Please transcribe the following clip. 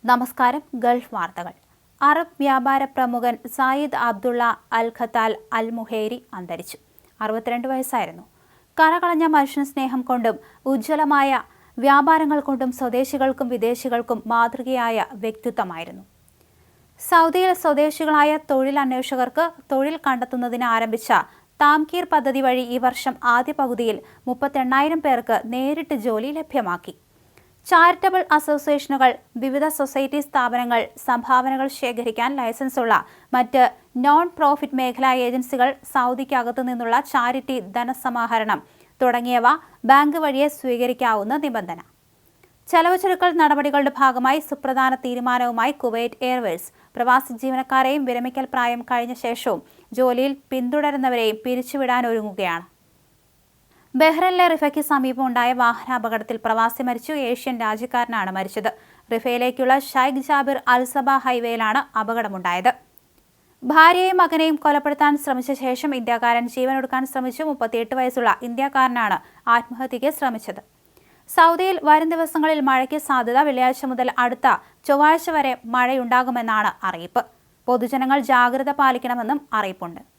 നമസ്കാരം. ഗൾഫ് വാർത്തകൾ. അറബ് വ്യാപാര പ്രമുഖൻ സായിദ് അബ്ദുള്ള അൽ ഖത്താൽ അൽ മുഹേരി അന്തരിച്ചു. 62 വയസ്സായിരുന്നു. കറകളഞ്ഞ മനുഷ്യസ്നേഹം കൊണ്ടും ഉജ്ജ്വലമായ വ്യാപാരങ്ങൾ കൊണ്ടും സ്വദേശികൾക്കും വിദേശികൾക്കും മാതൃകയായ വ്യക്തിത്വമായിരുന്നു. സൗദിയിൽ സ്വദേശികളായ തൊഴിൽ അന്വേഷകർക്ക് തൊഴിൽ കണ്ടെത്തുന്നതിന് ആരംഭിച്ച താംകീർ പദ്ധതി വഴി ഈ വർഷം ആദ്യ പകുതിയിൽ 38,000 പേർക്ക് നേരിട്ട് ജോലി ലഭ്യമാക്കി. ചാരിറ്റബിൾ അസോസിയേഷനുകൾ, വിവിധ സൊസൈറ്റി സ്ഥാപനങ്ങൾ, സംഭാവനകൾ ശേഖരിക്കാൻ ലൈസൻസുള്ള മറ്റ് നോൺ പ്രോഫിറ്റ് മേഖലാ ഏജൻസികൾ, സൗദിക്കകത്തു നിന്നുള്ള ചാരിറ്റി ധനസമാഹരണം തുടങ്ങിയവ ബാങ്ക് വഴിയെ സ്വീകരിക്കാവുന്ന നിബന്ധന. ചെലവ് ചുരുക്കൽ നടപടികളുടെ ഭാഗമായി സുപ്രധാന തീരുമാനവുമായി കുവൈറ്റ് എയർവേസ് പ്രവാസി ജീവനക്കാരെയും വിരമിക്കൽ പ്രായം കഴിഞ്ഞ ശേഷവും ജോലിയിൽ പിന്തുടരുന്നവരെയും പിരിച്ചുവിടാനൊരുങ്ങുകയാണ്. ബഹ്റൈനിലെ റിഫയ്ക്ക് സമീപം ഉണ്ടായ വാഹനാപകടത്തിൽ പ്രവാസി മരിച്ചു. ഏഷ്യൻ രാജ്യക്കാരനാണ് മരിച്ചത്. റിഫയിലേക്കുള്ള ഷൈഖ് ജാബിർ അൽ സബ ഹൈവേയിലാണ് അപകടമുണ്ടായത്. ഭാര്യയെയും മകനെയും കൊലപ്പെടുത്താൻ ശ്രമിച്ച ശേഷം ഇന്ത്യക്കാരൻ ജീവനൊടുക്കാൻ ശ്രമിച്ചു. 38 വയസ്സുള്ള ഇന്ത്യക്കാരനാണ് ആത്മഹത്യയ്ക്ക് ശ്രമിച്ചത്. സൗദിയിൽ വരും ദിവസങ്ങളിൽ മഴയ്ക്ക് സാധ്യത. വെള്ളിയാഴ്ച മുതൽ അടുത്ത ചൊവ്വാഴ്ച വരെ മഴയുണ്ടാകുമെന്നാണ് അറിയിപ്പ്. പൊതുജനങ്ങൾ ജാഗ്രത പാലിക്കണമെന്നും അറിയിപ്പുണ്ട്.